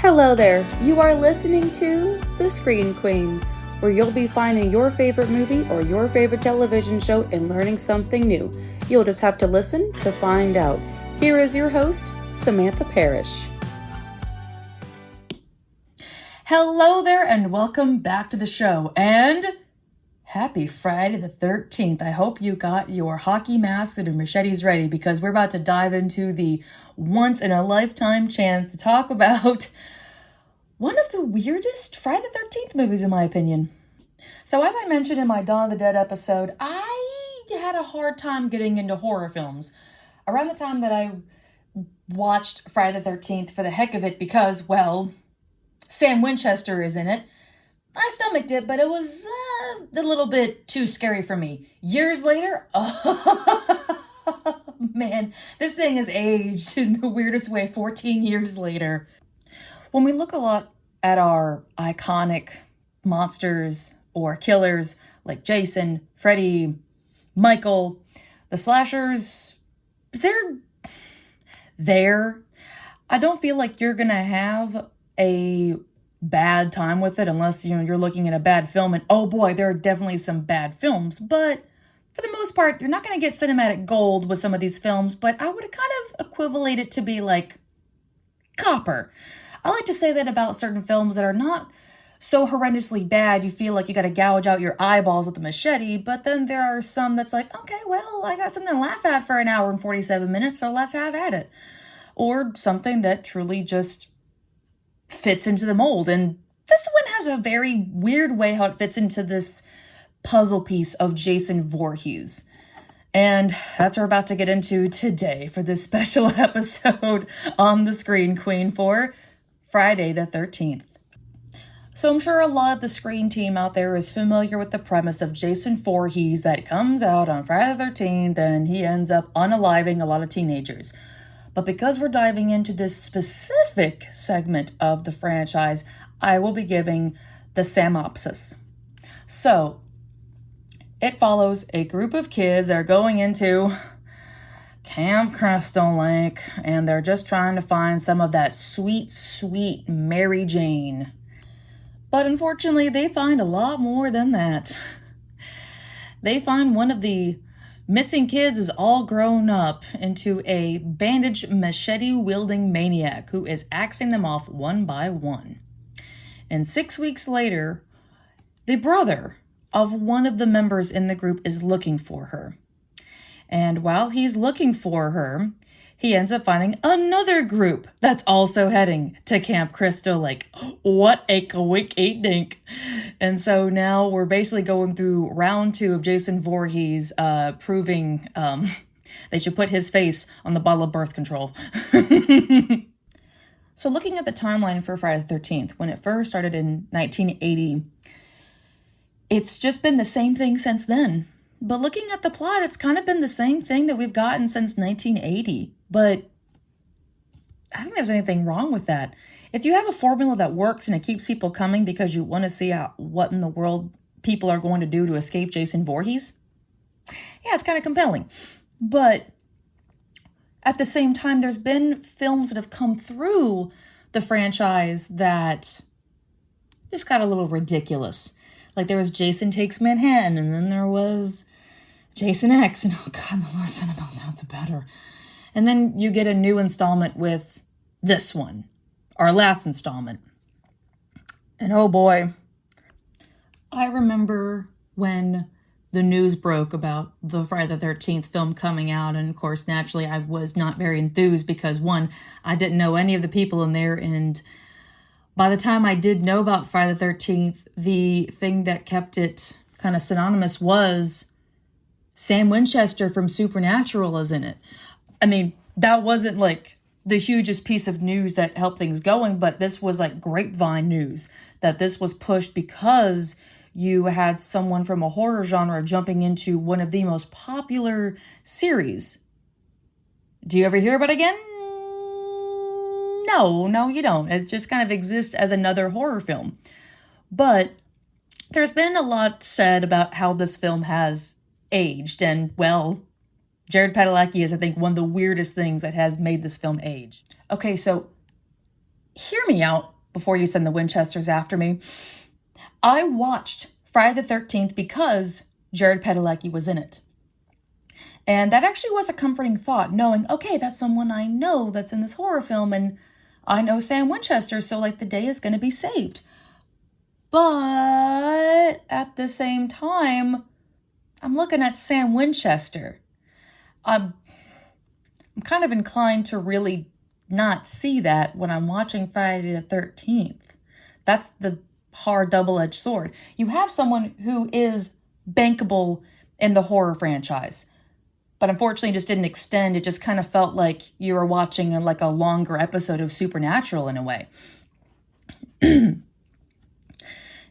Hello there, you are listening to The Screen Queen, where you'll be finding your favorite movie or your favorite television show and learning something new. You'll just have to listen to find out. Here is your host, Samantha Parrish. Hello there and welcome back to the show, and happy Friday the 13th. I hope you got your hockey masks and your machetes ready, because we're about to dive into the once-in-a-lifetime chance to talk about one of the weirdest Friday the 13th movies, in my opinion. So as I mentioned in my Dawn of the Dead episode, I had a hard time getting into horror films around the time that I watched Friday the 13th for the heck of it, because, well, Sam Winchester is in it. I stomached it, but it was a little bit too scary for me. Years later, oh man, this thing has aged in the weirdest way 14 years later. When we look a lot at our iconic monsters or killers like Jason, Freddy, Michael, the slashers, they're there. I don't feel like you're gonna have a bad time with it unless you're looking at a bad film, and oh boy, there are definitely some bad films, but for the most part you're not going to get cinematic gold with some of these films. But I would kind of equivalent it to be like copper. I like to say that about certain films that are not so horrendously bad you feel like you got to gouge out your eyeballs with a machete, but then there are some that's like, okay, well, I got something to laugh at for an hour and 47 minutes, so let's have at it. Or something that truly just fits into the mold. And this one has a very weird way how it fits into this puzzle piece of Jason Voorhees. And that's what we're about to get into today for this special episode on The Screen Queen for Friday the 13th. So I'm sure a lot of the Screen team out there is familiar with the premise of Jason Voorhees that comes out on Friday the 13th and he ends up unaliving a lot of teenagers. But because we're diving into this specific segment of the franchise, I will be giving the synopsis. So, it follows a group of kids that are going into Camp Crystal Lake, and they're just trying to find some of that sweet, sweet Mary Jane. But unfortunately, they find a lot more than that. They find one of the missing kids is all grown up into a bandaged machete-wielding maniac who is axing them off one by one. And 6 weeks later, the brother of one of the members in the group is looking for her. And while he's looking for her, he ends up finding another group that's also heading to Camp Crystal Lake. What a quick-a-dink. And so now we're basically going through round 2 of Jason Voorhees proving they should put his face on the bottle of birth control. So looking at the timeline for Friday the 13th, when it first started in 1980, it's just been the same thing since then. But looking at the plot, it's kind of been the same thing that we've gotten since 1980. But I don't think there's anything wrong with that. If you have a formula that works and it keeps people coming because you want to see what in the world people are going to do to escape Jason Voorhees, yeah, it's kind of compelling. But at the same time, there's been films that have come through the franchise that just got a little ridiculous. Like there was Jason Takes Manhattan, and then there was Jason X, and oh god, the less said about that, the better. And then you get a new installment with this one, our last installment. And oh boy, I remember when the news broke about the Friday the 13th film coming out, and of course, naturally, I was not very enthused because, one, I didn't know any of the people in there, and by the time I did know about Friday the 13th, the thing that kept it kind of synonymous was Sam Winchester from Supernatural is in it. I mean, that wasn't like the hugest piece of news that helped things going, but this was like grapevine news that this was pushed because you had someone from a horror genre jumping into one of the most popular series. Do you ever hear about it again? No, you don't. It just kind of exists as another horror film. But there's been a lot said about how this film has aged, and well, Jared Padalecki is, I think, one of the weirdest things that has made this film age. Okay, so hear me out before you send the Winchesters after me. I watched Friday the 13th because Jared Padalecki was in it. And that actually was a comforting thought, knowing, okay, that's someone I know that's in this horror film, and I know Sam Winchester, so like the day is going to be saved. But at the same time, I'm looking at Sam Winchester. I'm kind of inclined to really not see that when I'm watching Friday the 13th. That's the hard double-edged sword. You have someone who is bankable in the horror franchise, but unfortunately just didn't extend. It just kind of felt like you were watching like a longer episode of Supernatural in a way.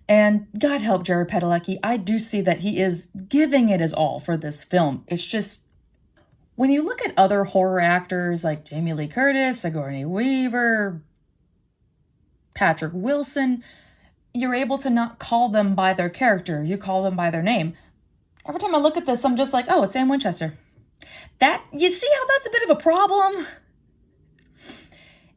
And God help Jared Padalecki, I do see that he is giving it his all for this film. It's just, when you look at other horror actors like Jamie Lee Curtis, Sigourney Weaver, Patrick Wilson, you're able to not call them by their character. You call them by their name. Every time I look at this, I'm just like, oh, it's Sam Winchester. You see how that's a bit of a problem?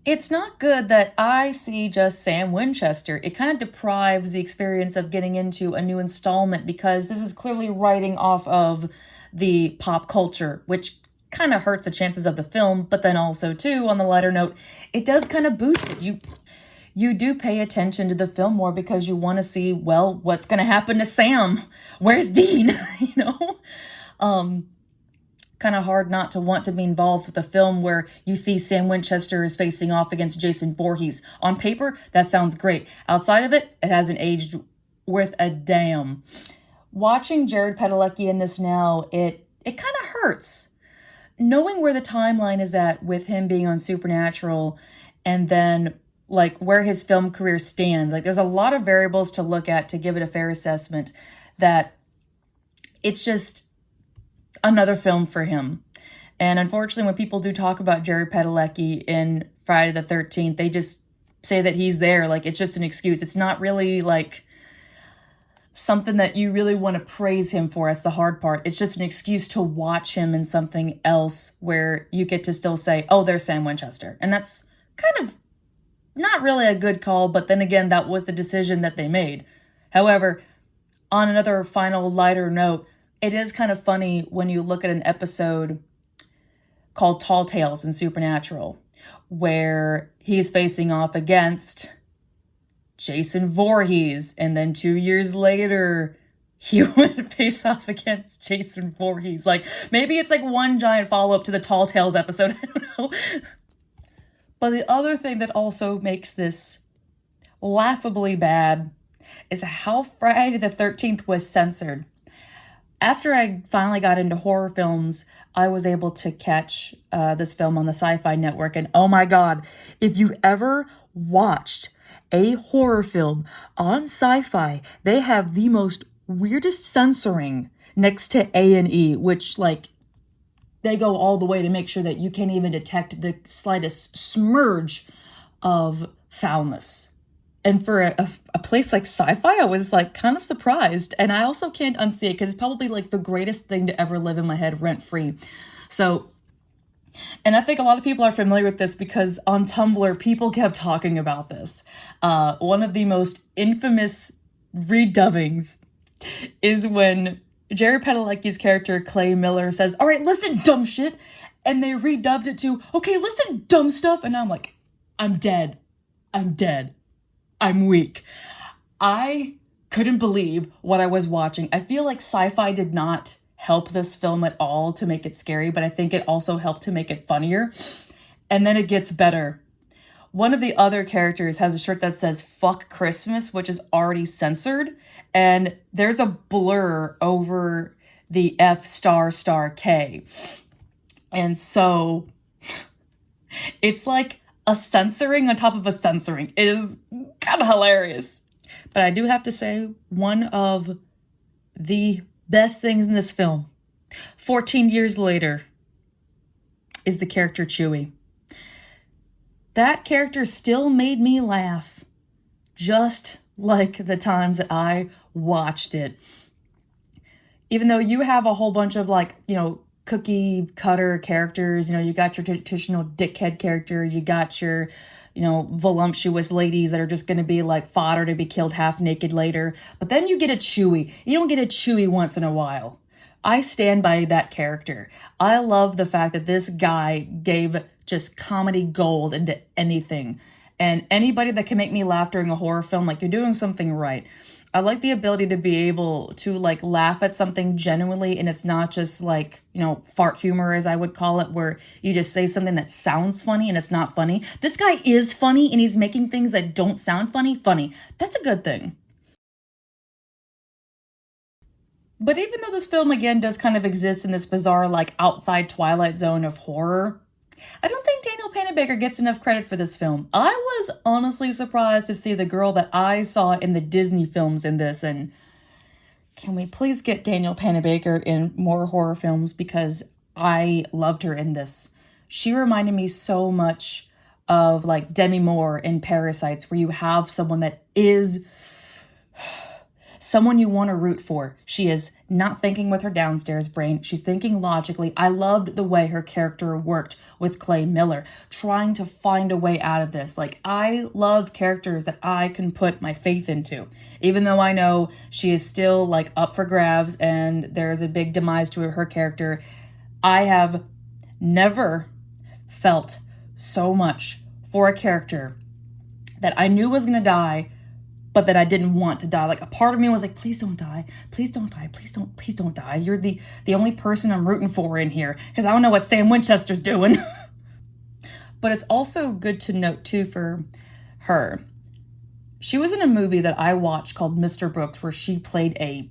It's not good that I see just Sam Winchester. It kind of deprives the experience of getting into a new installment, because this is clearly writing off of the pop culture, which kind of hurts the chances of the film. But then also, too, on the lighter note, it does kind of boost it. You do pay attention to the film more because you want to see, well, what's going to happen to Sam? Where's Dean? Kind of hard not to want to be involved with a film where you see Sam Winchester is facing off against Jason Voorhees. On paper, that sounds great. Outside of it, it hasn't aged worth a damn. Watching Jared Padalecki in this now, it kind of hurts. Knowing where the timeline is at with him being on Supernatural, and then like where his film career stands. Like, there's a lot of variables to look at to give it a fair assessment, that it's just another film for him. And unfortunately, when people do talk about Jared Padalecki in Friday the 13th, they just say that he's there. Like, it's just an excuse. It's not really like something that you really want to praise him for. That's the hard part. It's just an excuse to watch him in something else where you get to still say, oh, there's Sam Winchester. And that's kind of not really a good call, but then again, that was the decision that they made. However, on another final lighter note, it is kind of funny when you look at an episode called Tall Tales in Supernatural, where he's facing off against Jason Voorhees, and then 2 years later, he would face off against Jason Voorhees. Like, maybe it's like one giant follow-up to the Tall Tales episode, I don't know. But the other thing that also makes this laughably bad is how Friday the 13th was censored. After I finally got into horror films, I was able to catch this film on the Sci-Fi network. And oh my God, if you ever watched a horror film on Sci-Fi, they have the most weirdest censoring next to A&E, which, like, they go all the way to make sure that you can't even detect the slightest smudge of foulness. And for a place like Sci-Fi, I was like kind of surprised. And I also can't unsee it because it's probably like the greatest thing to ever live in my head rent-free. So, and I think a lot of people are familiar with this because on Tumblr, people kept talking about this. One of the most infamous redubbings is when Jared Padalecki's character, Clay Miller, says, all right, listen, dumb shit. And they redubbed it to, okay, listen, dumb stuff. And I'm like, I'm dead. I'm dead. I'm weak. I couldn't believe what I was watching. I feel like Sci-Fi did not help this film at all to make it scary, but I think it also helped to make it funnier. And then it gets better. One of the other characters has a shirt that says "Fuck Christmas," which is already censored. And there's a blur over the F***K. And so it's like a censoring on top of a censoring. It is kind of hilarious. But I do have to say, one of the best things in this film, 14 years later, is the character Chewie. That character still made me laugh, just like the times that I watched it. Even though you have a whole bunch of cookie cutter characters. You know, you got your traditional dickhead character. You got your, you know, voluptuous ladies that are just going to be like fodder to be killed half naked later. But then you get a Chewie. You don't get a Chewie once in a while. I stand by that character. I love the fact that this guy gave just comedy gold into anything. And anybody that can make me laugh during a horror film, like, you're doing something right. I like the ability to be able to, like, laugh at something genuinely, and it's not just, like, you know, fart humor, as I would call it, where you just say something that sounds funny and it's not funny. This guy is funny, and he's making things that don't sound funny. That's a good thing. But even though this film, again, does kind of exist in this bizarre, like, outside Twilight Zone of horror, I don't think Daniel Panabaker gets enough credit for this film. I was honestly surprised to see the girl that I saw in the Disney films in this, and can we please get Daniel Panabaker in more horror films, because I loved her in this. She reminded me so much of, like, Demi Moore in Parasites, where you have someone that is someone you want to root for. She is not thinking with her downstairs brain. She's thinking logically. I loved the way her character worked with Clay Miller, trying to find a way out of this. Like, I love characters that I can put my faith into, even though I know she is still, like, up for grabs and there's a big demise to her character. I have never felt so much for a character that I knew was going to die, but that I didn't want to die. Like, a part of me was like, please don't die. Please don't die. Please don't die. You're the only person I'm rooting for in here, because I don't know what Sam Winchester's doing. But it's also good to note, too, for her. She was in a movie that I watched called Mr. Brooks, where she played a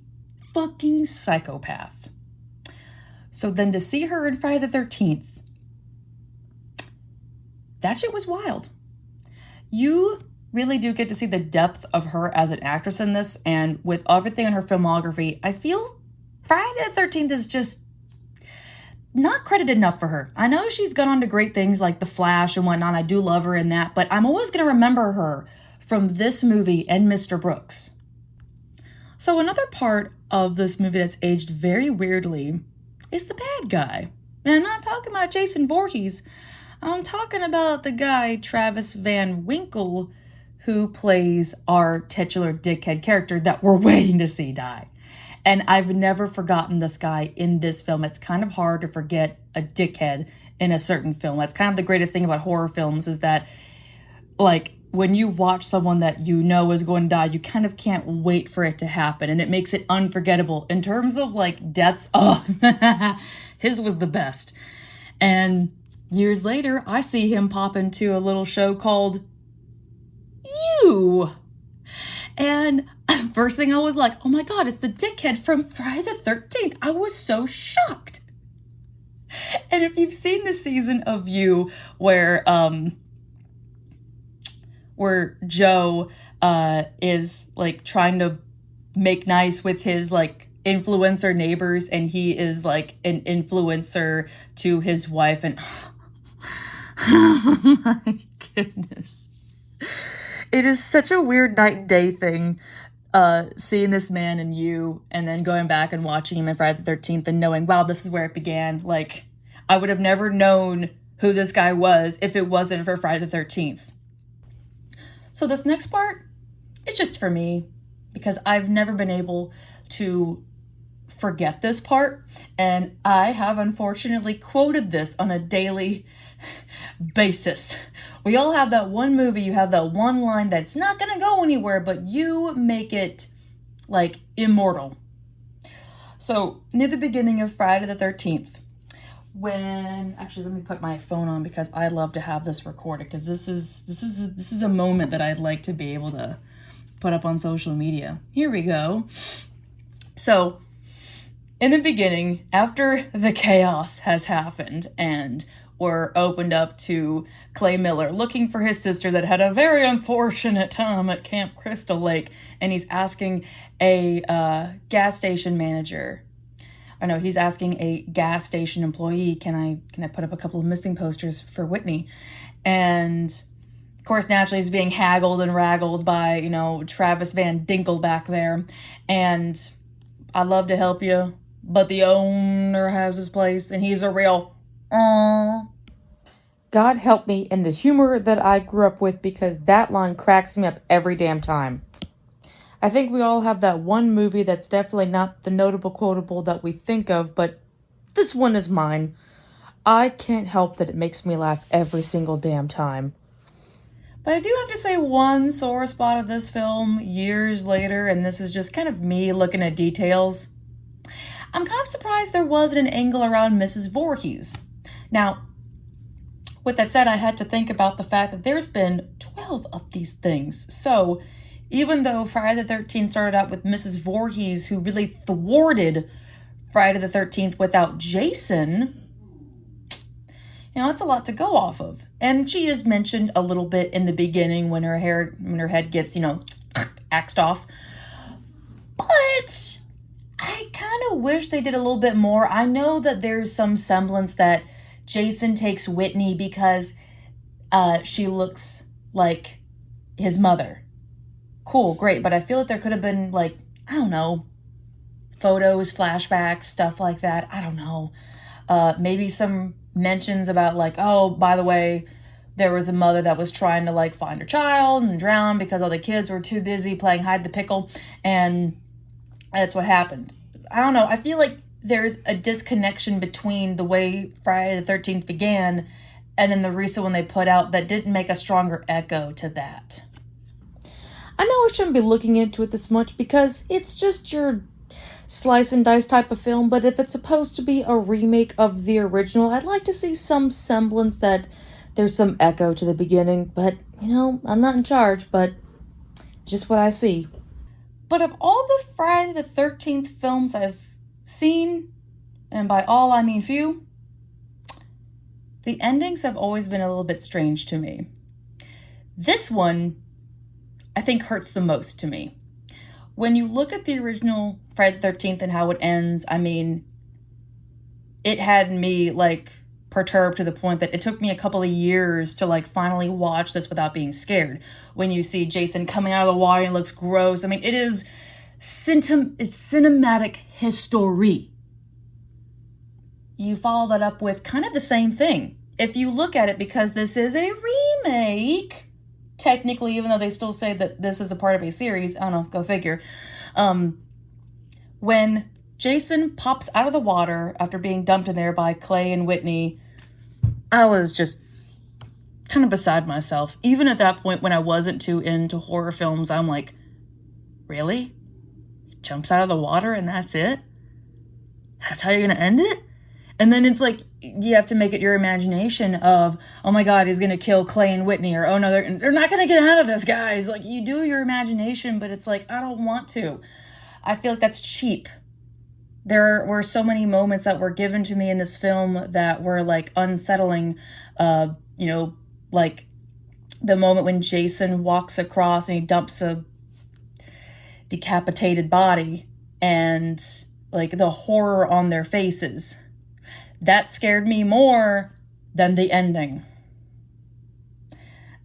fucking psychopath. So then to see her in Friday the 13th, that shit was wild. You really do get to see the depth of her as an actress in this, and with everything in her filmography, I feel Friday the 13th is just not credited enough for her. I know she's gone on to great things like The Flash and whatnot. I do love her in that, but I'm always going to remember her from this movie and Mr. Brooks. So another part of this movie that's aged very weirdly is the bad guy. And I'm not talking about Jason Voorhees. I'm talking about the guy, Travis Van Winkle, who plays our titular dickhead character that we're waiting to see die. And I've never forgotten this guy in this film. It's kind of hard to forget a dickhead in a certain film. That's kind of the greatest thing about horror films, is that, like, when you watch someone that you know is going to die, you kind of can't wait for it to happen. And it makes it unforgettable. In terms of, like, deaths, his was the best. And years later, I see him pop into a little show called You. And first thing I was like, oh my God, it's the dickhead from Friday the 13th. I was so shocked. And if you've seen the season of You where Joe is, like, trying to make nice with his, like, influencer neighbors, and he is, like, an influencer to his wife, and oh my goodness. It is such a weird night and day thing, seeing this man in You, and then going back and watching him in Friday the 13th and knowing, wow, this is where it began. Like, I would have never known who this guy was if it wasn't for Friday the 13th. So this next part is just for me, because I've never been able to forget this part, and I have unfortunately quoted this on a daily basis. We all have that one movie, you have that one line that's not gonna go anywhere, but you make it, like, immortal. So near the beginning of Friday the 13th, actually, let me put my phone on, because I love to have this recorded, because this is a moment that I'd like to be able to put up on social media. Here we go. So in the beginning, after the chaos has happened and we're opened up to Clay Miller looking for his sister that had a very unfortunate time at Camp Crystal Lake, and he's asking a gas station manager, he's asking a gas station employee, can I put up a couple of missing posters for Whitney? And of course, naturally, he's being haggled and raggled by, Travis Van Dinkle back there. And I'd love to help you, but the owner has his place, and he's a real, aww. God help me in the humor that I grew up with, because that line cracks me up every damn time. I think we all have that one movie that's definitely not the notable quotable that we think of, but this one is mine. I can't help that it makes me laugh every single damn time. But I do have to say one sore spot of this film years later, and this is just kind of me looking at details. I'm kind of surprised there wasn't an angle around Mrs. Voorhees. Now, with that said, I had to think about the fact that there's been 12 of these things. So, even though Friday the 13th started out with Mrs. Voorhees, who really thwarted Friday the 13th without Jason, it's a lot to go off of. And she is mentioned a little bit in the beginning when her head gets, axed off. But I kind of wish they did a little bit more. I know that there's some semblance that Jason takes Whitney because she looks like his mother. Cool, great. But I feel like there could have been, photos, flashbacks, stuff like that. I don't know. Maybe some mentions about oh, by the way, there was a mother that was trying to find her child and drown because all the kids were too busy playing hide the pickle, and that's what happened. I don't know. I feel like there's a disconnection between the way Friday the 13th began and then the recent one they put out that didn't make a stronger echo to that. I know I shouldn't be looking into it this much because it's just your slice and dice type of film, but if it's supposed to be a remake of the original, I'd like to see some semblance that there's some echo to the beginning, but, I'm not in charge, but just what I see. But of all the Friday the 13th films I've seen, and by all I mean few, the endings have always been a little bit strange to me. This one, I think, hurts the most to me. When you look at the original Friday the 13th and how it ends, it had me perturbed to the point that it took me a couple of years to finally watch this without being scared. When you see Jason coming out of the water and it looks gross, it is it's cinematic history. You follow that up with kind of the same thing. If you look at it, because this is a remake, technically, even though they still say that this is a part of a series, I don't know, go figure. When Jason pops out of the water after being dumped in there by Clay and Whitney, I was just kind of beside myself. Even at that point when I wasn't too into horror films, I'm like, really? Jumps out of the water and that's it? That's how you're going to end it? And then it's you have to make it your imagination of, oh my God, he's going to kill Clay and Whitney, or oh no, they're not going to get out of this, guys. You do your imagination, but it's I don't want to. I feel like that's cheap. There were so many moments that were given to me in this film that were unsettling. The moment when Jason walks across and he dumps a decapitated body, and the horror on their faces. That scared me more than the ending.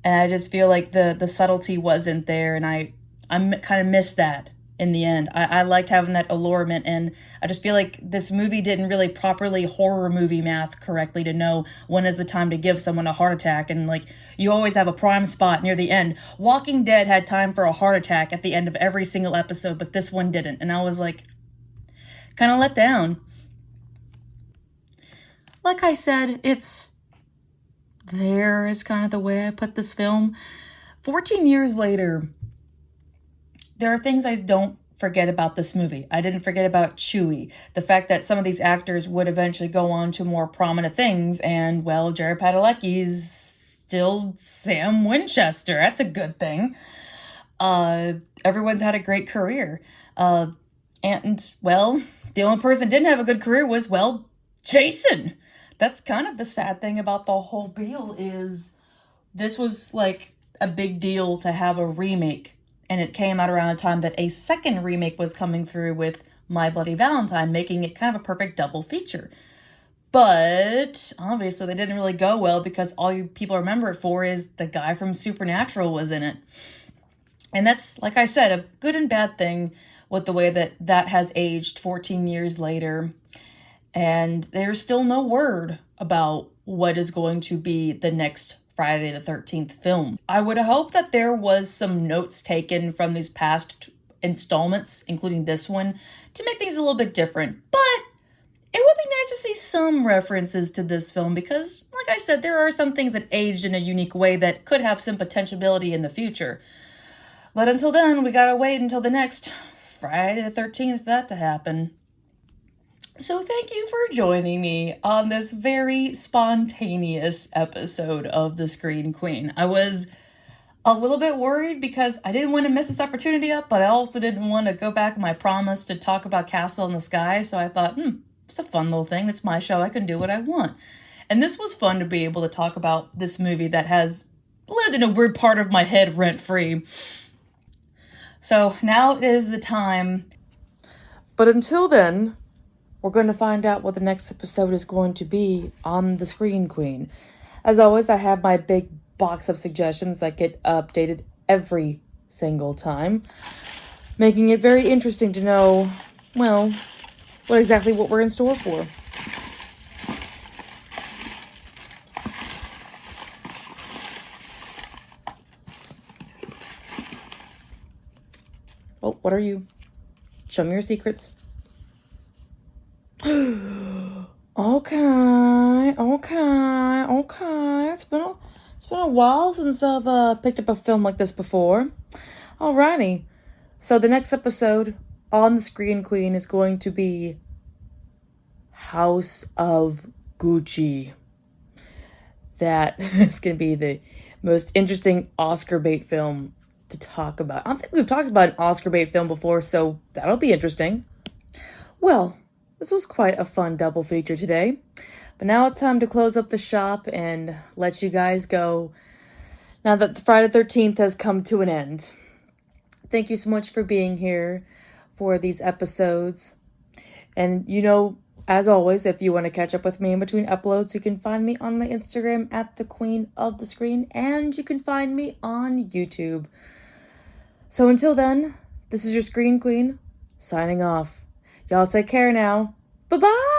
And I just feel like the subtlety wasn't there, and I kind of missed that in the end. I liked having that allurement, and I just feel like this movie didn't really properly horror movie math correctly to know when is the time to give someone a heart attack, and you always have a prime spot near the end. Walking Dead had time for a heart attack at the end of every single episode, but this one didn't, and I was kind of let down. Like I said, there is kind of the way I put this film. 14 years later, there are things I don't forget about this movie. I didn't forget about Chewie. The fact that some of these actors would eventually go on to more prominent things, and, well, Jared Padalecki's still Sam Winchester. That's a good thing. Everyone's had a great career. And, well, the only person that didn't have a good career was, well, Jason. That's kind of the sad thing about the whole deal is this was a big deal to have a remake, and it came out around a time that a second remake was coming through with My Bloody Valentine, making it kind of a perfect double feature. But obviously they didn't really go well because all you people remember it for is the guy from Supernatural was in it. And that's, like I said, a good and bad thing with the way that that has aged 14 years later. And there's still no word about what is going to be the next Friday the 13th film. I would hope that there was some notes taken from these past installments, including this one, to make things a little bit different. But it would be nice to see some references to this film because, like I said, there are some things that aged in a unique way that could have some potentiality in the future. But until then, we gotta wait until the next Friday the 13th for that to happen. So thank you for joining me on this very spontaneous episode of The Screen Queen. I was a little bit worried because I didn't want to mess this opportunity up, but I also didn't want to go back on my promise to talk about Castle in the Sky, so I thought, it's a fun little thing. It's my show. I can do what I want. And this was fun to be able to talk about this movie that has lived in a weird part of my head rent-free. So now is the time. But until then, we're going to find out what the next episode is going to be on The Screen Queen. As always, I have my big box of suggestions that get updated every single time, making it very interesting to know, well, what we're in store for. Oh, what are you? Show me your secrets. Okay. It's been a while since I've picked up a film like this before. Alrighty. So the next episode on The Screen Queen is going to be House of Gucci. That is going to be the most interesting Oscar bait film to talk about. I don't think we've talked about an Oscar bait film before, so that'll be interesting. Well, this was quite a fun double feature today. But now it's time to close up the shop and let you guys go now that the Friday the 13th has come to an end. Thank you so much for being here for these episodes. And as always, if you want to catch up with me in between uploads, you can find me on my Instagram at the Queen of the Screen, and you can find me on YouTube. So until then, this is your Screen Queen, signing off. Y'all take care now. Bye-bye!